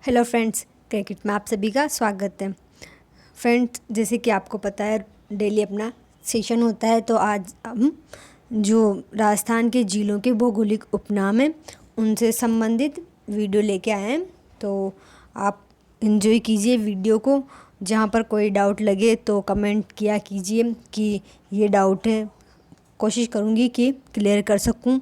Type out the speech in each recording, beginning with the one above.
Hello friends, cricket में आप सभी का स्वागत है। फ्रेंड्स, जैसे कि आपको पता है डेली अपना सेशन होता है, तो आज हम जो राजस्थान के जिलों के भौगोलिक उपनाम हैं उनसे संबंधित वीडियो लेके आए हैं। तो आप एंजॉय कीजिए वीडियो को। जहाँ पर कोई डाउट लगे तो कमेंट किया कीजिए कि ये डाउट है, कोशिश करूँगी कि क्लियर कर सकूँ।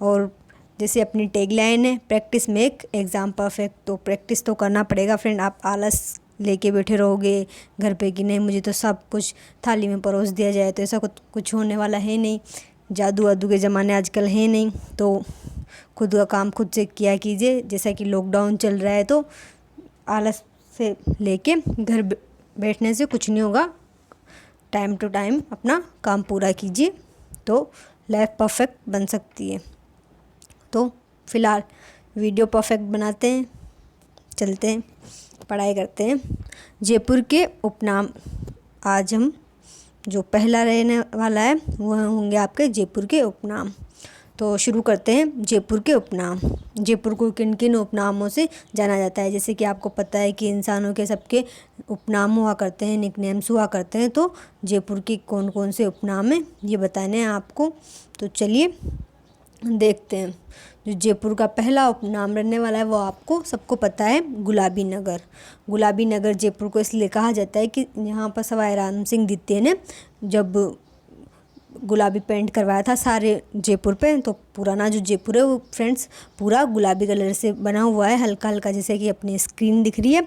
और जैसे अपनी टैगलाइन है, प्रैक्टिस मेक एग्ज़ाम परफेक्ट, तो प्रैक्टिस तो करना पड़ेगा फ्रेंड। आप आलस लेके बैठे रहोगे घर पे कि नहीं मुझे तो सब कुछ थाली में परोस दिया जाए, तो ऐसा कुछ होने वाला है नहीं। जादू वादू के ज़माने आजकल है नहीं, तो खुद का काम खुद से किया कीजिए। जैसा कि लॉकडाउन चल रहा है तो आलस से लेके घर बैठने से कुछ नहीं होगा। टाइम टू टाइम अपना काम पूरा कीजिए तो लाइफ परफेक्ट बन सकती है। तो फ़िलहाल वीडियो परफेक्ट बनाते हैं, चलते हैं, पढ़ाई करते हैं। जयपुर के उपनाम, आज हम जो पहला रहने वाला है वह होंगे आपके जयपुर के उपनाम। तो शुरू करते हैं। जयपुर के उपनाम। जयपुर को किन किन उपनामों से जाना जाता है? जैसे कि आपको पता है कि इंसानों के सबके उपनाम हुआ करते हैं, निकनेम्स हुआ करते हैं। तो जयपुर के कौन कौन से उपनाम हैं ये बताने हैं आपको। तो चलिए देखते हैं। जो जयपुर का पहला उपनाम रहने वाला है वो आपको सबको पता है, गुलाबी नगर। गुलाबी नगर जयपुर को इसलिए कहा जाता है कि यहाँ पर सवाई राम सिंह द्वितीय ने जब गुलाबी पेंट करवाया था सारे जयपुर पे, तो पुराना जो जयपुर है वो फ्रेंड्स पूरा गुलाबी कलर से बना हुआ है, हल्का हल्का, जैसे कि अपनी स्क्रीन दिख रही है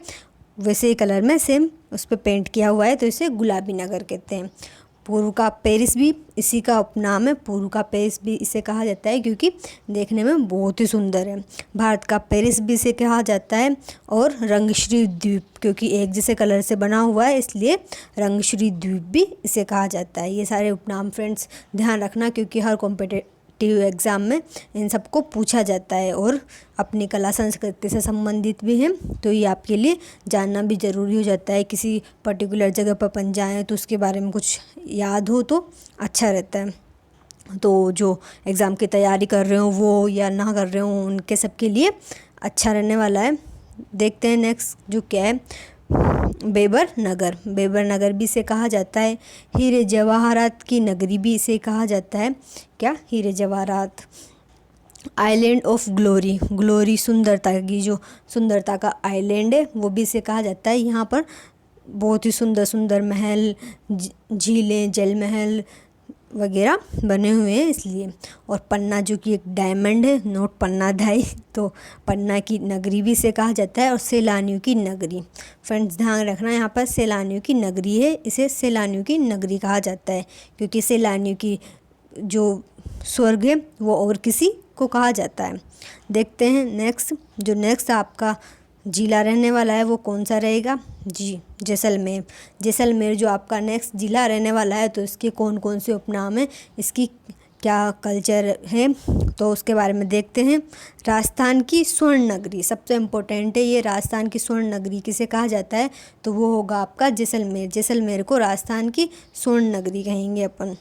वैसे ही कलर में सेम उस पर पेंट किया हुआ है, तो इसे गुलाबी नगर कहते हैं। पूर्व का पेरिस भी इसी का उपनाम है। पूर्व का पेरिस भी इसे कहा जाता है क्योंकि देखने में बहुत ही सुंदर है। भारत का पेरिस भी इसे कहा जाता है। और रंगश्री द्वीप, क्योंकि एक जैसे कलर से बना हुआ है इसलिए रंगश्री द्वीप भी इसे कहा जाता है। ये सारे उपनाम फ्रेंड्स ध्यान रखना, क्योंकि हर कॉम्पिटिटिव एग्ज़ाम में इन सबको पूछा जाता है और अपनी कला संस्कृति से संबंधित भी हैं, तो ये आपके लिए जानना भी ज़रूरी हो जाता है। किसी पर्टिकुलर जगह पर अपन जाएँ तो उसके बारे में कुछ याद हो तो अच्छा रहता है। तो जो एग्ज़ाम की तैयारी कर रहे हो वो या ना कर रहे हो उनके सबके लिए अच्छा रहने वाला है। देखते हैं नेक्स्ट जो क्या है, बेबर नगर। बेबर नगर भी इसे कहा जाता है। हीरे जवाहरात की नगरी भी इसे कहा जाता है। क्या? हीरे जवाहरात। आइलैंड ऑफ ग्लोरी, ग्लोरी सुंदरता की, जो सुंदरता का आइलैंड है वो भी इसे कहा जाता है। यहाँ पर बहुत ही सुंदर सुंदर महल, झीलें, जल महल वगैरह बने हुए हैं इसलिए। और पन्ना जो कि एक डायमंड है, नोट पन्ना धाई, तो पन्ना की नगरी भी इसे कहा जाता है। और सैलानियों की नगरी, फ्रेंड्स ध्यान रखना यहाँ पर सैलानियों की नगरी है, इसे सैलानियों की नगरी कहा जाता है क्योंकि सैलानियों की जो स्वर्ग है वो और किसी को कहा जाता है। देखते हैं नेक्स्ट। जो नेक्स्ट आपका जिला रहने वाला है वो कौन सा रहेगा? जी, जैसलमेर। जैसलमेर जो आपका नेक्स्ट जिला रहने वाला है, तो इसके कौन कौन से उपनाम हैं, इसकी क्या कल्चर है, तो उसके बारे में देखते हैं। राजस्थान की स्वर्ण नगरी, सबसे इम्पोर्टेंट है ये। राजस्थान की स्वर्ण नगरी किसे कहा जाता है? तो वो होगा आपका जैसलमेर। जैसलमेर को राजस्थान की स्वर्ण नगरी कहेंगे अपन।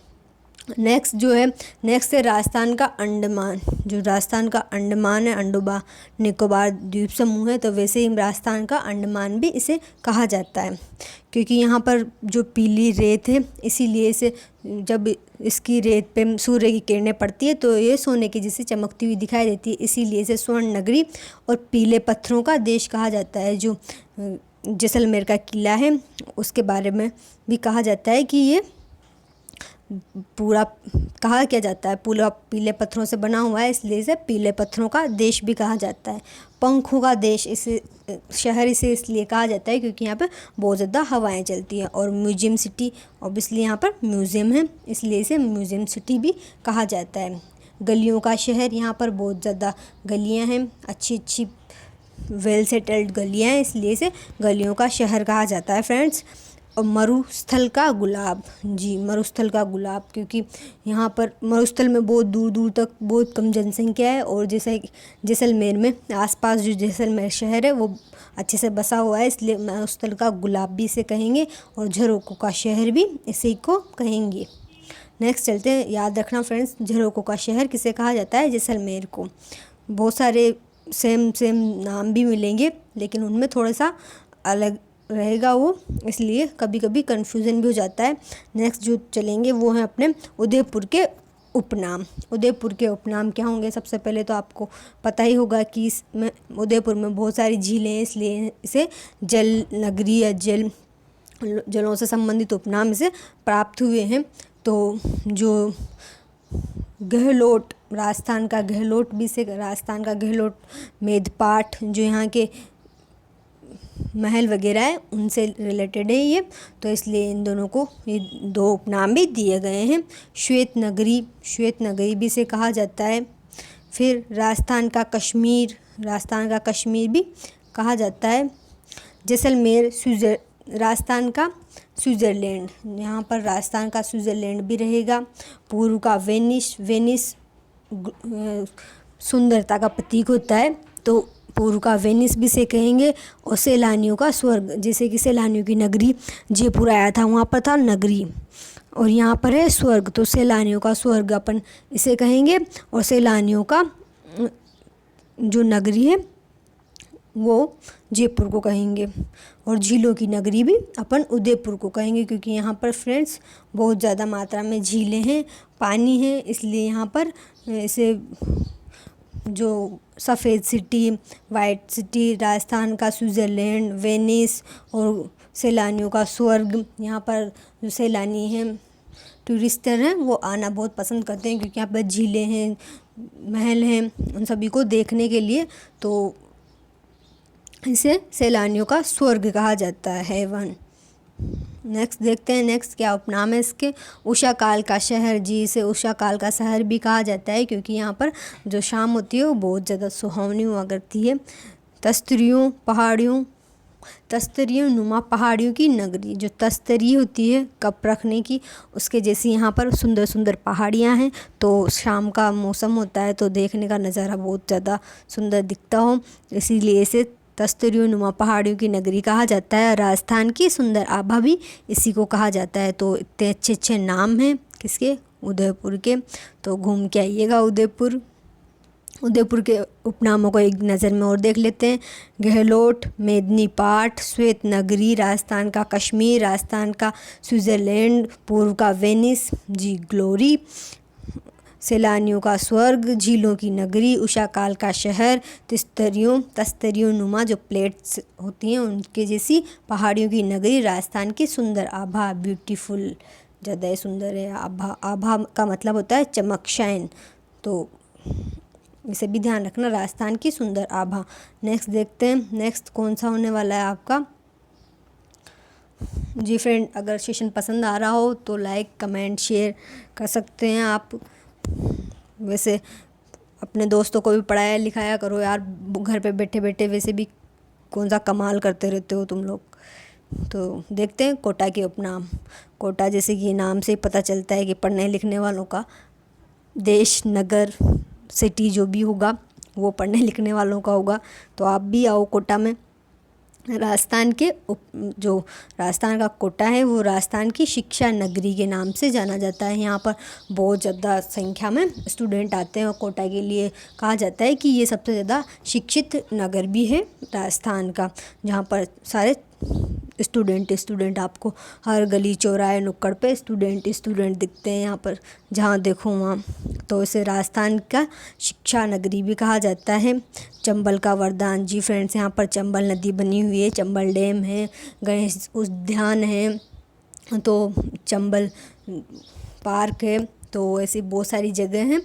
नेक्स्ट जो है, नेक्स्ट है राजस्थान का अंडमान। जो राजस्थान का अंडमान है, अंडोबा निकोबार द्वीप समूह है, तो वैसे ही राजस्थान का अंडमान भी इसे कहा जाता है क्योंकि यहाँ पर जो पीली रेत है, इसीलिए इसे, जब इसकी रेत पे सूर्य की किरणें पड़ती है तो ये सोने की जैसे चमकती हुई दिखाई देती है, इसीलिए इसे स्वर्ण नगरी और पीले पत्थरों का देश कहा जाता है। जो जैसलमेर का किला है उसके बारे में भी कहा जाता है कि ये पूरा कहा क्या जाता है, पूरा पीले पत्थरों से बना हुआ है, इसलिए इसे पीले पत्थरों का देश भी कहा जाता है। पंखों का देश इसे शहर इसे इसलिए कहा जाता है क्योंकि यहाँ पे बहुत ज़्यादा हवाएं चलती हैं। और म्यूजियम सिटी, ऑब्वियसली यहाँ पर म्यूज़ियम है इसलिए इसे म्यूजियम सिटी भी कहा जाता है। गलियों का शहर, यहाँ पर बहुत ज़्यादा गलियाँ हैं, अच्छी अच्छी वेल सेटल्ड गलियाँ हैं, इसलिए इसे गलियों का शहर कहा जाता है फ्रेंड्स। और मरुस्थल का गुलाब, जी मरुस्थल का गुलाब, क्योंकि यहाँ पर मरुस्थल में बहुत दूर दूर तक बहुत कम जनसंख्या है। और जैसे जैसलमेर में आसपास जो जैसलमेर शहर है वो अच्छे से बसा हुआ है, इसलिए मरुस्थल का गुलाब भी इसे कहेंगे। और झरोकों का शहर भी इसी को कहेंगे। नेक्स्ट चलते हैं। याद रखना फ्रेंड्स, झरोकों का शहर किसे कहा जाता है? जैसलमेर को। बहुत सारे सेम सेम नाम भी मिलेंगे, लेकिन उनमें थोड़ा सा अलग रहेगा वो, इसलिए कभी कभी कन्फ्यूज़न भी हो जाता है। नेक्स्ट जो चलेंगे वो हैं अपने उदयपुर के उपनाम। उदयपुर के उपनाम क्या होंगे? सबसे पहले तो आपको पता ही होगा कि इसमें उदयपुर में बहुत सारी झीलें हैं, इसलिए इसे जल नगरी या जलों से संबंधित उपनाम इसे प्राप्त हुए हैं। तो जो गहलोत, राजस्थान का गहलोत भी से राजस्थान का गहलोत, मेदपाट जो यहाँ के महल वगैरह है उनसे रिलेटेड है ये, तो इसलिए इन दोनों को ये 2 उपनाम भी दिए गए हैं। श्वेत नगरी भी से कहा जाता है। फिर राजस्थान का कश्मीर भी कहा जाता है। जैसलमेर राजस्थान का स्विट्ज़रलैंड, यहाँ पर राजस्थान का स्विट्ज़रलैंड भी रहेगा। पूर्व का वेनिस सुंदरता का प्रतीक होता है, तो पूर्व का वेनिस भी से कहेंगे। और सैलानियों का स्वर्ग, जैसे कि सैलानियों की नगरी जयपुर आया था, वहाँ पर था नगरी, और यहाँ पर है स्वर्ग, तो सैलानियों का स्वर्ग अपन इसे कहेंगे। और सैलानियों का जो नगरी है वो जयपुर को कहेंगे। और झीलों की नगरी भी अपन उदयपुर को कहेंगे, क्योंकि यहाँ पर फ्रेंड्स बहुत ज़्यादा मात्रा में झीलें हैं, पानी है, इसलिए यहाँ पर इसे जो सफ़ेद सिटी, वाइट सिटी, राजस्थान का स्विट्ज़रलैंड, वेनिस और सैलानियों का स्वर्ग, यहाँ पर जो सैलानी हैं, टूरिस्टर हैं, वो आना बहुत पसंद करते हैं, क्योंकि यहाँ पर झीलें हैं, महल हैं, उन सभी को देखने के लिए, तो इसे सैलानियों का स्वर्ग कहा जाता है। नेक्स्ट देखते हैं, नेक्स्ट क्या उपनाम है इसके? उषा काल का शहर, जी इसे उषा काल का शहर भी कहा जाता है, क्योंकि यहाँ पर जो शाम होती है वो बहुत ज़्यादा सुहावनी हुआ करती है। तस्तरियों नुमा पहाड़ियों की नगरी, जो तस्तरी होती है कप रखने की, उसके जैसी यहाँ पर सुंदर सुंदर पहाड़ियाँ हैं, तो शाम का मौसम होता है तो देखने का नज़ारा बहुत ज़्यादा सुंदर दिखता हो, इसीलिए इसे तस्तरियों नुमा पहाड़ियों की नगरी कहा जाता है। राजस्थान की सुंदर आभा भी इसी को कहा जाता है। तो इतने अच्छे अच्छे नाम हैं किसके? उदयपुर के। तो घूम के आइएगा उदयपुर के उपनामों को एक नज़र में और देख लेते हैं। गहलोत, मेदिनीपाट, श्वेत नगरी, राजस्थान का कश्मीर, राजस्थान का स्विट्ज़रलैंड, पूर्व का वेनिस, जी ग्लोरी, सैलानियों का स्वर्ग, झीलों की नगरी, उषा काल का शहर, तस्तरियों नुमा जो प्लेट्स होती हैं उनके जैसी पहाड़ियों की नगरी, राजस्थान की सुंदर आभा, ब्यूटीफुल, ज़्यादा सुंदर है। आभा का मतलब होता है चमक, शाइन, तो इसे भी ध्यान रखना, राजस्थान की सुंदर आभा। नेक्स्ट देखते हैं, नेक्स्ट कौन सा होने वाला है आपका? जी फ्रेंड, अगर सेशन पसंद आ रहा हो तो लाइक कमेंट शेयर कर सकते हैं आप। वैसे अपने दोस्तों को भी पढ़ाया लिखाया करो यार, घर पे बैठे बैठे वैसे भी कौन सा कमाल करते रहते हो तुम लोग। तो देखते हैं कोटा के उपनाम। कोटा जैसे कि नाम से पता चलता है कि पढ़ने लिखने वालों का देश, नगर, सिटी जो भी होगा वो पढ़ने लिखने वालों का होगा। तो आप भी आओ कोटा में। राजस्थान का कोटा है वो राजस्थान की शिक्षा नगरी के नाम से जाना जाता है। यहाँ पर बहुत ज़्यादा संख्या में स्टूडेंट आते हैं और कोटा के लिए कहा जाता है कि ये सबसे ज़्यादा शिक्षित नगर भी है राजस्थान का, जहाँ पर सारे स्टूडेंट आपको हर गली चौराहे नुक्कड़ पे स्टूडेंट दिखते हैं यहाँ पर, जहाँ देखो वहाँ। तो इसे राजस्थान का शिक्षा नगरी भी कहा जाता है। चंबल का वरदान, जी फ्रेंड्स यहाँ पर चंबल नदी बनी हुई है, चंबल डैम है, गणेश उद्यान है, तो चंबल पार्क है, तो ऐसी बहुत सारी जगह हैं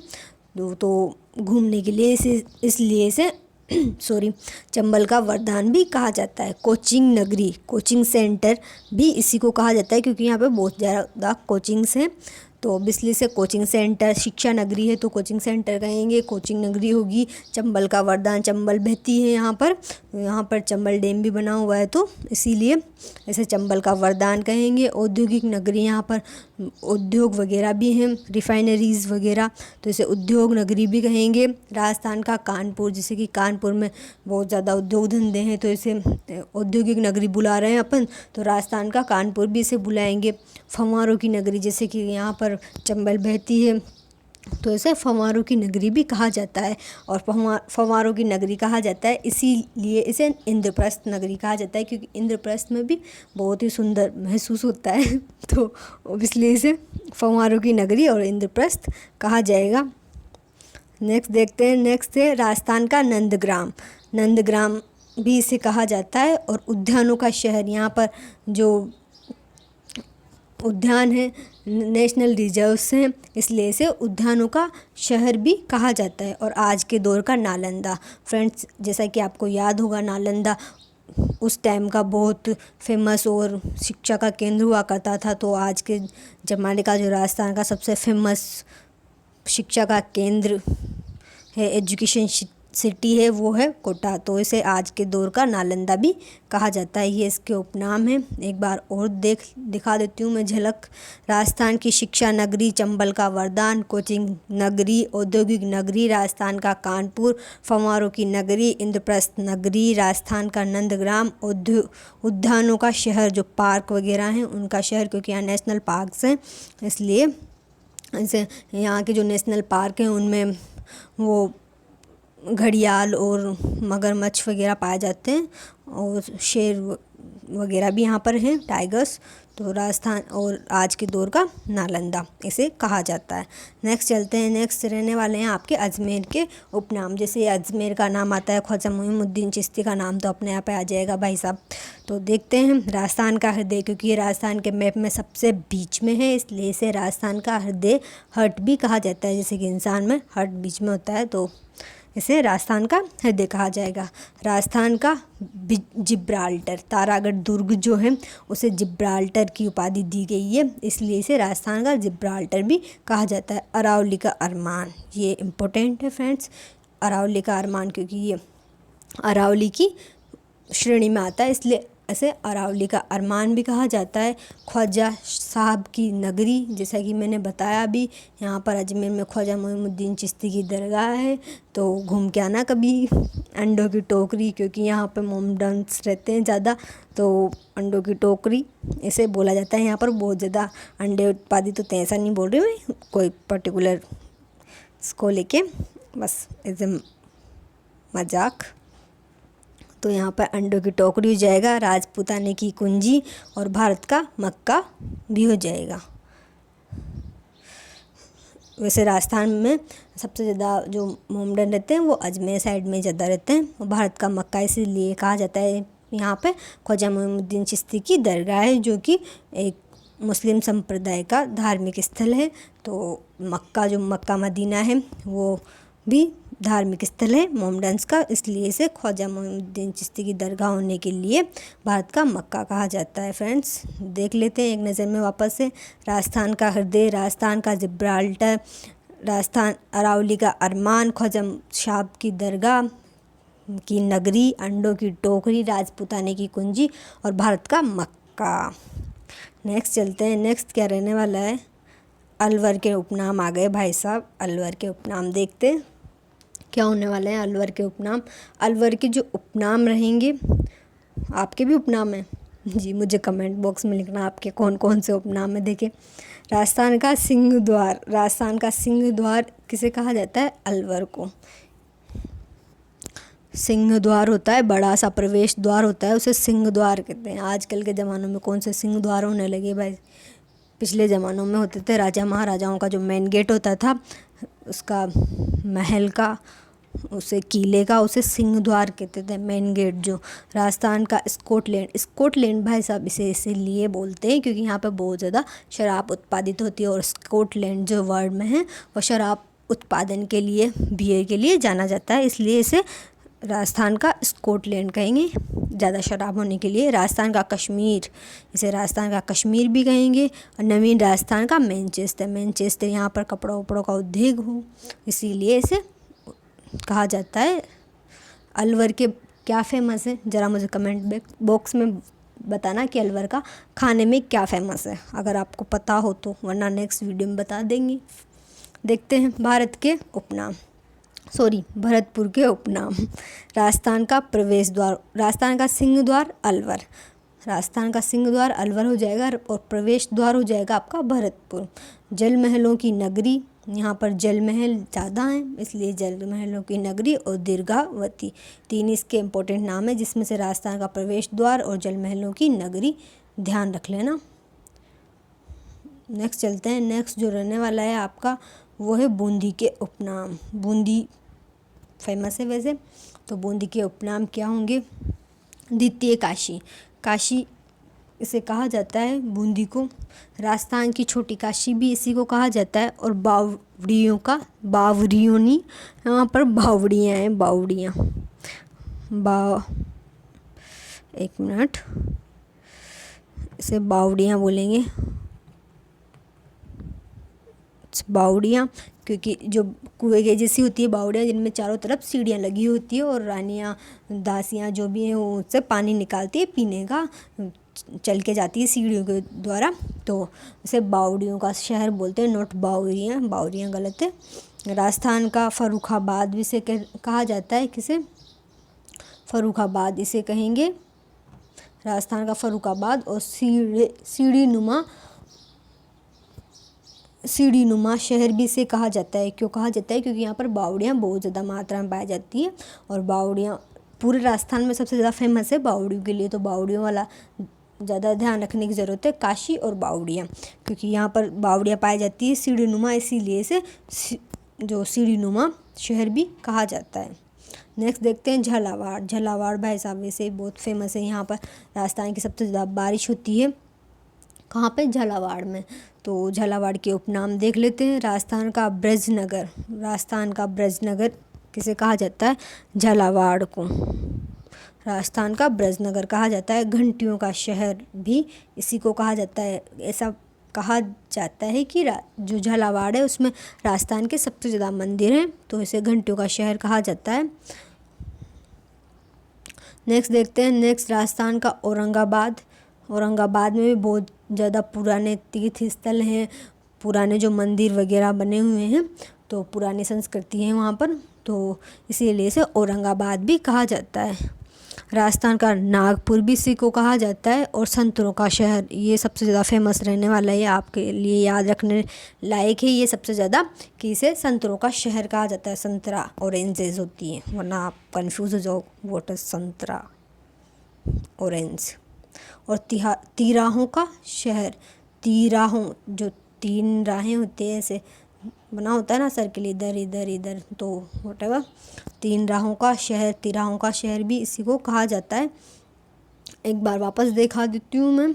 तो घूमने के लिए इसलिए इसे चंबल का वरदान भी कहा जाता है। कोचिंग नगरी, कोचिंग सेंटर भी इसी को कहा जाता है, क्योंकि यहाँ पे बहुत ज़्यादा कोचिंग्स हैं, तो ऑब्वियसली से कोचिंग सेंटर। शिक्षा नगरी है तो कोचिंग सेंटर कहेंगे, कोचिंग नगरी होगी। चंबल का वरदान, चंबल बहती है यहाँ पर चंबल डैम भी बना हुआ है, तो इसीलिए इसे चंबल का वरदान कहेंगे। औद्योगिक नगरी, यहाँ पर उद्योग वगैरह भी हैं, रिफाइनरीज़ वगैरह, तो इसे उद्योग नगरी भी कहेंगे। राजस्थान का कानपुर, जैसे कि कानपुर में बहुत ज़्यादा उद्योग धंधे हैं, तो इसे औद्योगिक नगरी बुला रहे हैं अपन, तो राजस्थान का कानपुर भी इसे बुलाएंगे। फव्वारों की नगरी, जैसे कि यहाँ पर चंबल बहती है तो इसे फव्वारों की नगरी भी कहा जाता है। और फव्वारों की नगरी कहा जाता है इसीलिए इसे इंद्रप्रस्थ नगरी कहा जाता है, क्योंकि इंद्रप्रस्थ में भी बहुत ही सुंदर महसूस होता है तो इसलिए इसे फव्वारों की नगरी और इंद्रप्रस्थ कहा जाएगा। नेक्स्ट देखते हैं, नेक्स्ट है राजस्थान का नंदग्राम। नंदग्राम भी इसे कहा जाता है और उद्यानों का शहर। यहाँ पर जो उद्यान है नेशनल रिजर्व्स हैं, इसलिए इसे उद्यानों का शहर भी कहा जाता है। और आज के दौर का नालंदा। फ्रेंड्स, जैसा कि आपको याद होगा, नालंदा उस टाइम का बहुत फेमस और शिक्षा का केंद्र हुआ करता था। तो आज के ज़माने का जो राजस्थान का सबसे फेमस शिक्षा का केंद्र है, एजुकेशन सिटी है, वो है कोटा। तो इसे आज के दौर का नालंदा भी कहा जाता है। ये इसके उपनाम है। एक बार और दिखा देती हूँ मैं झलक। राजस्थान की शिक्षा नगरी, चंबल का वरदान, कोचिंग नगरी, औद्योगिक नगरी, राजस्थान का कानपुर, फव्वारों की नगरी, इंद्रप्रस्थ नगरी, राजस्थान का नंदग्राम, उद्यानों का शहर, जो पार्क वगैरह हैं उनका शहर, क्योंकि यहाँ नेशनल पार्क्स हैं इसलिए ऐसे यहाँ के जो नेशनल पार्क हैं उनमें वो घड़ियाल और मगरमच्छ वगैरह पाए जाते हैं और शेर वगैरह भी यहाँ पर हैं, टाइगर्स। तो राजस्थान और आज के दौर का नालंदा इसे कहा जाता है। नेक्स्ट चलते हैं, नेक्स्ट रहने वाले हैं आपके अजमेर के उपनाम। जैसे अजमेर का नाम आता है, ख्वाजा मोइनुद्दीन चिश्ती का नाम तो अपने आप आ जाएगा भाई साहब। तो देखते हैं, राजस्थान का हृदय, क्योंकि ये राजस्थान के मैप में सबसे बीच में है इसलिए इसे राजस्थान का हृदय हर्ट भी कहा जाता है। जैसे कि इंसान में हर्ट बीच में होता है तो इसे राजस्थान का हृदय कहा जाएगा। राजस्थान का जिब्राल्टर, तारागढ़ दुर्ग जो है उसे जिब्राल्टर की उपाधि दी गई है, इसलिए इसे राजस्थान का जिब्राल्टर भी कहा जाता है। अरावली का अरमान, ये इम्पोर्टेंट है फ्रेंड्स, अरावली का अरमान, क्योंकि ये अरावली की श्रेणी में आता है इसलिए इसे अरावली का अरमान भी कहा जाता है। ख्वाजा साहब की नगरी, जैसा कि मैंने बताया भी, यहाँ पर अजमेर में ख्वाजा मोइनुद्दीन चिश्ती की दरगाह है, तो घूम के आना कभी। अंडों की टोकरी, क्योंकि यहाँ पर मोमडन्स रहते हैं ज़्यादा, तो अंडों की टोकरी इसे बोला जाता है। यहाँ पर बहुत ज़्यादा अंडे उत्पादित होते हैं, ऐसा नहीं बोल रही मैं कोई पर्टिकुलर इसको लेके, बस एज ए मजाक। तो यहाँ पर अंडों की टोकरी हो जाएगा, राजपूताने की कुंजी और भारत का मक्का भी हो जाएगा। वैसे राजस्थान में सबसे ज़्यादा जो मोमडन रहते हैं वो अजमेर साइड में ज़्यादा रहते हैं। और भारत का मक्का इसीलिए कहा जाता है। यहाँ पे ख्वाजा मोइनुद्दीन चिश्ती की दरगाह है, जो कि एक मुस्लिम संप्रदाय का धार्मिक स्थल है। तो मक्का, जो मक्का मदीना है, वो भी धार्मिक स्थल है मोमडन्स का, इसलिए इसे ख्वाजा मोइनुद्दीन चिश्ती की दरगाह होने के लिए भारत का मक्का कहा जाता है। फ्रेंड्स, देख लेते हैं एक नज़र में वापस से। राजस्थान का हृदय, राजस्थान का जिब्राल्टर, राजस्थान अरावली का अरमान, ख्वाजा साहब की दरगाह की नगरी, अंडों की टोकरी, राजपूताने की कुंजी और भारत का मक्का। नेक्स्ट चलते हैं, नेक्स्ट क्या रहने वाला है, अलवर के उपनाम आ गए भाई साहब। अलवर के उपनाम देखते हैं क्या होने वाले हैं। अलवर के उपनाम, अलवर के जो उपनाम रहेंगे, आपके भी उपनाम हैं जी, मुझे कमेंट बॉक्स में लिखना आपके कौन कौन से उपनाम है। देखें, राजस्थान का सिंह द्वार, राजस्थान का सिंह द्वार किसे कहा जाता है, अलवर को। सिंह द्वार होता है, बड़ा सा प्रवेश द्वार होता है, उसे सिंह द्वार कहते हैं। आजकल के ज़मानों में कौन से सिंह द्वार होने लगे भाई, पिछले ज़मानों में होते थे। राजा महाराजाओं का जो मेन गेट होता था, उसका महल का, उसे किले का, उसे सिंह द्वार कहते थे, मेन गेट। जो राजस्थान का स्कॉटलैंड, स्कॉटलैंड भाई साहब इसे इसीलिए बोलते हैं क्योंकि यहाँ पे बहुत ज़्यादा शराब उत्पादित होती है, और स्कॉटलैंड जो वर्ड में है वो शराब उत्पादन के लिए, बियर के लिए जाना जाता है, इसलिए इसे राजस्थान का स्कॉटलैंड कहेंगे, ज़्यादा शराब होने के लिए। राजस्थान का कश्मीर, इसे राजस्थान का कश्मीर भी कहेंगे। और नवीन राजस्थान का मैनचेस्टर, मैनचेस्टर यहाँ पर कपड़ों वपड़ों का उद्योग हो, इसीलिए इसे कहा जाता है। अलवर के क्या फेमस है, ज़रा मुझे कमेंट बॉक्स में बताना कि अलवर का खाने में क्या फेमस है, अगर आपको पता हो तो, वरना नेक्स्ट वीडियो में बता देंगे। देखते हैं भारत के उपनाम, भरतपुर के उपनाम। राजस्थान का प्रवेश द्वार, राजस्थान का सिंह द्वार अलवर, राजस्थान का सिंह द्वार अलवर हो जाएगा और प्रवेश द्वार हो जाएगा आपका भरतपुर। जल महलों की नगरी, यहाँ पर जल महल ज़्यादा हैं, इसलिए जल महलों की नगरी और दीर्घावती 3 इसके इम्पोर्टेंट नाम है, जिसमें से राजस्थान का प्रवेश द्वार और जल महलों की नगरी ध्यान रख लेना। नेक्स्ट चलते हैं। नेक्स्ट जो रहने वाला है आपका वो है बूंदी के उपनाम। बूंदी फेमस है वैसे, तो बूंदी के उपनाम क्या होंगे? द्वितीय काशी। काशी इसे कहा जाता है बूंदी को। राजस्थान की छोटी काशी भी इसी को कहा जाता है। और बावड़ियों नहीं, यहाँ पर बावड़ियाँ हैं, बावड़ियाँ। एक मिनट, इसे बावड़ियाँ बोलेंगे, बावड़ियाँ, क्योंकि जो कुएं के जैसी होती है बावड़ियाँ, जिनमें चारों तरफ सीढ़ियाँ लगी होती है और रानियाँ दासियाँ जो भी हैं वो उससे पानी निकालती है पीने का, चल के जाती है सीढ़ियों के द्वारा, तो इसे बावड़ियों का शहर बोलते हैं, नोट बावड़ियाँ। बावड़ियाँ गलत है। राजस्थान का फर्रुखाबाद भी इसे कहा जाता है। किसे? फर्रुखाबाद इसे कहेंगे, राजस्थान का फर्रुखाबाद। और सीढ़ी नुमा शहर भी इसे कहा जाता है। क्यों कहा जाता है? क्योंकि यहाँ पर बावड़ियाँ बहुत ज़्यादा मात्रा में पाई जाती है और बावड़ियाँ पूरे राजस्थान में सबसे ज़्यादा फेमस है बावड़ियों के लिए, तो बावड़ियों वाला ज़्यादा ध्यान रखने की ज़रूरत है, काशी और बावड़ियाँ, क्योंकि यहाँ पर बावड़ियाँ पाई जाती है सीढ़ी नुमा, इसीलिए इसे जो सीढ़ी नुमा शहर भी कहा जाता है। नेक्स्ट देखते हैं झालावाड़। झालावाड़ भाई साहब वैसे बहुत फेमस है। यहाँ पर राजस्थान की सबसे ज़्यादा बारिश होती है। कहाँ पे? झालावाड़ में। तो झालावाड़ के उपनाम देख लेते हैं। राजस्थान का ब्रजनगर। राजस्थान का ब्रजनगर किसे कहा जाता है? झालावाड़ को राजस्थान का ब्रजनगर कहा जाता है। घंटियों का शहर भी इसी को कहा जाता है। ऐसा कहा जाता है कि जो झालावाड़ है उसमें राजस्थान के सबसे ज़्यादा मंदिर हैं, तो इसे घंटियों का शहर कहा जाता है। नेक्स्ट देखते हैं। नेक्स्ट राजस्थान का औरंगाबाद। औरंगाबाद में भी बहुत ज़्यादा पुराने तीर्थ स्थल हैं, पुराने जो मंदिर वगैरह बने हुए हैं, तो पुरानी संस्कृति है वहाँ पर, तो इसीलिए इसे औरंगाबाद भी कहा जाता है। राजस्थान का नागपुर भी इसी को कहा जाता है। और संतरों का शहर, ये सबसे ज़्यादा फेमस रहने वाला है, आपके लिए याद रखने लायक है ये सबसे ज़्यादा, कि इसे संतरों का शहर कहा जाता है। संतरा ऑरेंजेस होती है, वरना आप कन्फ्यूज़ हो जाओ व्हाट इज संतरा ऑरेंज। और तिराहों का शहर। तिराहों, जो 3 राहें होती है, ऐसे बना होता है ना सर्किल, इधर इधर इधर, तो व्हाटएवर, 3 राहों का शहर, तिराहों का शहर भी इसी को कहा जाता है। एक बार वापस दिखा देती हूँ मैं।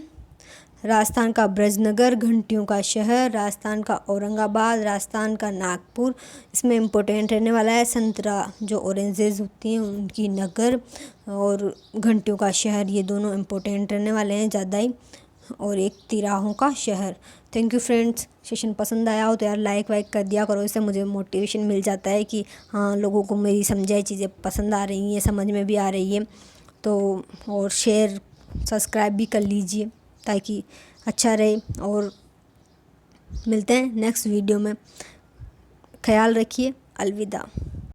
राजस्थान का ब्रजनगर, घंटियों का शहर, राजस्थान का औरंगाबाद, राजस्थान का नागपुर, इसमें इम्पोर्टेंट रहने वाला है संतरा जो ऑरेंजेस होती हैं उनकी नगर, और घंटियों का शहर, ये दोनों इम्पोर्टेंट रहने वाले हैं ज़्यादा ही, और एक तिराहों का शहर। Thank you friends. सेशन पसंद आया हो तो यार लाइक वाइक कर दिया करो, इससे मुझे मोटिवेशन मिल जाता है कि हाँ लोगों को मेरी समझाई चीज़ें पसंद आ रही हैं, समझ में भी आ रही है, तो और शेयर सब्सक्राइब भी कर लीजिए ताकि अच्छा रहे। और मिलते हैं नेक्स्ट वीडियो में। ख्याल रखिए। अलविदा।